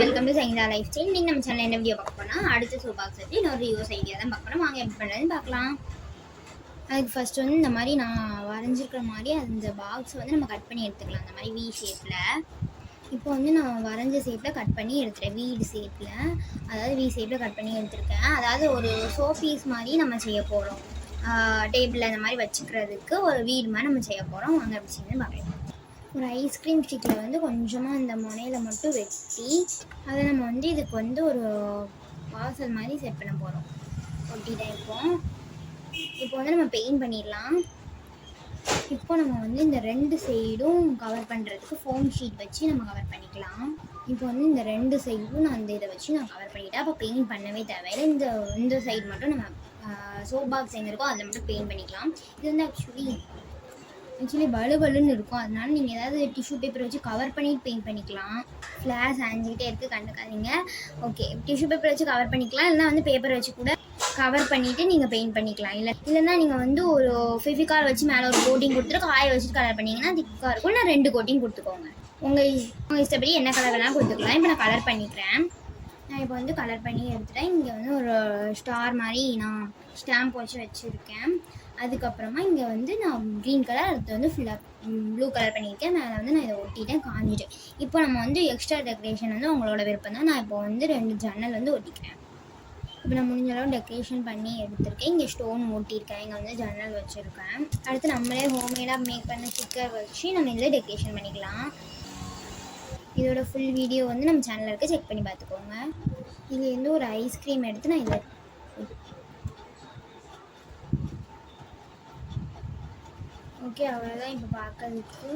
Welcome to Saintha life style. நீங்கள் நம்ம channel என்ன வீடியோ பார்க்க போனால் அடுத்த ஷோ பாக்ஸ் வச்சு இன்னொரு ரிவ்யூஸ் ஐடியா தான் பார்க்க போனால் வாங்க எப்படி பண்ணுறதுன்னு பார்க்கலாம். அதுக்கு ஃபஸ்ட்டு வந்து இந்த மாதிரி நான் வரைஞ்சிருக்கிற மாதிரி அந்த பாக்ஸை வந்து நம்ம கட் பண்ணி எடுத்துக்கலாம். அந்த மாதிரி வி ஷேப்பில் இப்போ வந்து நான் வரைஞ்ச ஷேப்பில் கட் பண்ணி எடுத்துகிறேன். வீடு ஷேப்பில், அதாவது வி ஷேப்பில் கட் பண்ணி எடுத்துருக்கேன். அதாவது ஒரு ஷோ பீஸ் மாதிரி நம்ம செய்ய போகிறோம். டேபிளில் இந்த மாதிரி வச்சுக்கிறதுக்கு ஒரு வீடு மாதிரி நம்ம செய்ய போகிறோம். வாங்க அப்படி செய்யணும்னு பார்க்கலாம். ஒரு ஐஸ்கிரீம் ஸ்டிக்கில் வந்து கொஞ்சமாக இந்த முனையில் மட்டும் வெட்டி அதை நம்ம வந்து இதுக்கு வந்து ஒரு வாசல் மாதிரி செட் பண்ண போகிறோம். ஒட்டிதான் இப்போ வந்து நம்ம பெயிண்ட் பண்ணிடலாம். இப்போ நம்ம வந்து இந்த ரெண்டு சைடும் கவர் பண்ணுறதுக்கு ஃபோம் ஷீட் வச்சு நம்ம கவர் பண்ணிக்கலாம். இப்போ வந்து இந்த ரெண்டு சைடும் நான் இதை வச்சு நான் கவர் பண்ணிவிட்டேன். அப்போ பெயிண்ட் பண்ணவே தேவையில்லை. இந்த சைடு மட்டும் நம்ம சோப் பாக்ஸ் எங்கே இருக்கோ அதில் மட்டும் பெயிண்ட் பண்ணிக்கலாம். இது வந்து ஆக்சுவலி பலுன்னு இருக்கும். அதனால நீங்கள் ஏதாவது டிஷ்யூ பேப்பர் வச்சு கவர் பண்ணிட்டு பெயிண்ட் பண்ணிக்கலாம். ஃப்ளாஷ் அஞ்சிக்கிட்டே இருக்குது, கண்டுக்காதீங்க. ஓகே, டிஷ்யூ பேப்பர் வச்சு கவர் பண்ணிக்கலாம். இல்லைனா வந்து பேப்பர் வச்சு கூட கவர் பண்ணிவிட்டு நீங்கள் பெயிண்ட் பண்ணிக்கலாம். இல்லைன்னா நீங்கள் வந்து ஒரு ஃபெவிகால் வச்சு மேலே ஒரு கோட்டிங் கொடுத்துட்டு காய வச்சுட்டு கலர் பண்ணிங்கன்னா திக்காக இருக்கும். நான் 2 கோட்டிங் கொடுத்துக்கோங்க. உங்கள் இஷ்டப்படி என்ன கலர் வேணாலும் கொடுத்துக்கலாம். இப்போ நான் கலர் பண்ணிக்கிறேன். நான் இப்போ வந்து கலர் பண்ணி எடுத்துட்டேன். இங்கே வந்து ஒரு ஸ்டார் மாதிரி நான் ஸ்டாம்ப் வச்சு வச்சுருக்கேன். அதுக்கப்புறமா இங்கே வந்து நான் க்ரீன் கலர், அடுத்து வந்து ஃபுல்லாக ப்ளூ கலர் பண்ணியிருக்கேன். மேலே வந்து நான் இதை ஒட்டிட்டேன், காஞ்சிட்டேன். இப்போ நம்ம வந்து எக்ஸ்ட்ரா டெக்கரேஷன் வந்து உங்களோட விருப்பம் தான். நான் இப்போ வந்து 2 ஜன்னல் வந்து ஒட்டிக்கிறேன். இப்போ நான் முடிஞ்ச அளவு டெக்கரேஷன் பண்ணி எடுத்திருக்கேன். இங்கே ஸ்டோன் ஒட்டியிருக்கேன், இங்கே வந்து ஜன்னல் வச்சுருக்கேன். அடுத்து நம்மளே ஹோம்மேடாக மேக் பண்ண ஸ்டிக்கர் வச்சு நம்ம இதில் டெக்கரேஷன் பண்ணிக்கலாம். இதோட ஃபுல் வீடியோ வந்து நம்ம சேனலில் இருக்க செக் பண்ணி பார்த்துக்கோங்க. இதுலேருந்து ஒரு ஐஸ்கிரீம் எடுத்து நான் இதில் ஓகே, அவ்வளோதான். இப்போ பார்க்கறதுக்கு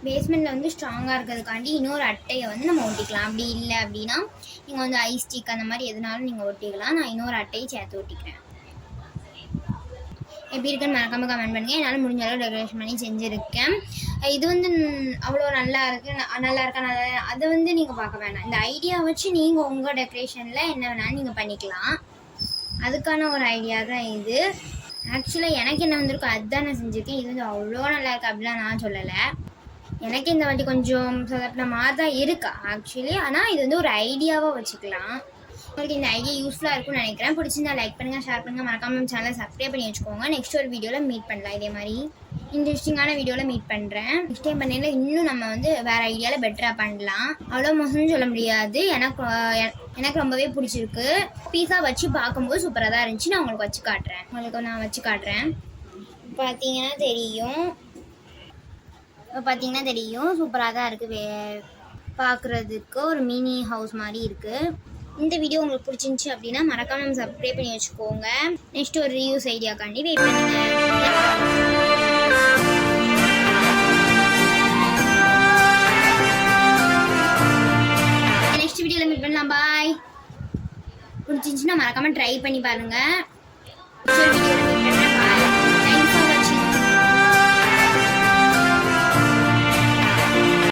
பேஸ்மெண்ட்டில் வந்து ஸ்ட்ராங்காக இருக்கிறதுக்காண்டி இன்னொரு அட்டையை வந்து நம்ம ஒட்டிக்கலாம். அப்படி இல்லை அப்படின்னா நீங்கள் வந்து ஐஸ் ஸ்டிக் அந்த மாதிரி எதுனாலும் நீங்கள் ஒட்டிக்கலாம். நான் இன்னொரு அட்டையை சேர்த்து ஒட்டிக்கிறேன். எப்படி இருக்குன்னு மறக்காமல் கமெண்ட் பண்ணுங்கள். என்னால் முடிஞ்ச அளவு டெக்கரேஷன் பண்ணி செஞ்சுருக்கேன். இது வந்து அவ்வளோ நல்லா இருக்கா அதை வந்து நீங்கள் பார்க்க வேண்டாம். இந்த ஐடியா வச்சு நீங்கள் உங்கள் டெக்கரேஷனில் என்ன வேணாலும் நீங்கள் பண்ணிக்கலாம். அதுக்கான ஒரு ஐடியா தான் இது. ஆக்சுவலாக எனக்கு என்ன வந்திருக்கும் அதுதான் நான் செஞ்சுருக்கேன். இது வந்து அவ்வளோ நல்லா இருக்குது அப்படிலாம் நான் சொல்லலை. எனக்கு இந்த வாட்டி கொஞ்சம் சொதப்பின மாதிரி தான் இருக்கா ஆக்சுவலி. ஆனால் இது வந்து ஒரு ஐடியாவாக வச்சுக்கலாம். உங்களுக்கு இந்த ஐடியா யூஸ்ஃபுல்லாக இருக்கும்னு நினைக்கிறேன். பிடிச்சிருந்தா லைக் பண்ணுங்கள், ஷேர் பண்ணுங்கள், மறக்காமல் சேனலை சப்ஸ்கிரைப் பண்ணி வச்சுக்கோங்க. நெக்ஸ்ட் ஒரு வீடியோவில் மீட் பண்ணலாம். இதே மாதிரி இன்ட்ரெஸ்டிங்கான வீடியோவில் மீட் பண்ணுறேன். நெக்ஸ்ட் டைம் பண்ணையில் இன்னும் நம்ம வந்து வேறு ஐடியாவில் பெட்டராக பண்ணலாம். அவ்வளோ மோசம்னு சொல்ல முடியாது. எனக்கு ரொம்பவே பிடிச்சிருக்கு. பீஸா வச்சு பார்க்கும்போது சூப்பராக தான் இருந்துச்சு. நான் உங்களுக்கு வச்சு காட்டுறேன். பார்த்தீங்கன்னா தெரியும் சூப்பராக தான் இருக்குது. பார்க்குறதுக்கு ஒரு மினி ஹவுஸ் மாதிரி இருக்குது. இந்த வீடியோ உங்களுக்கு பிடிச்சிருந்துச்சி அப்படின்னா மறக்காம நம்ம சப்ஸ்கிரைப் பண்ணி வச்சுக்கோங்க. நெக்ஸ்ட் ஒரு ரிவ்யூஸ் ஐடியாக்காண்டி வெயிட் பண்ணுங்க. நெக்ஸ்ட் வீடியோவில் மீட் பண்ணலாம். பாய். பிடிச்சிருந்துச்சின்னா மறக்காம ட்ரை பண்ணி பாருங்கள்.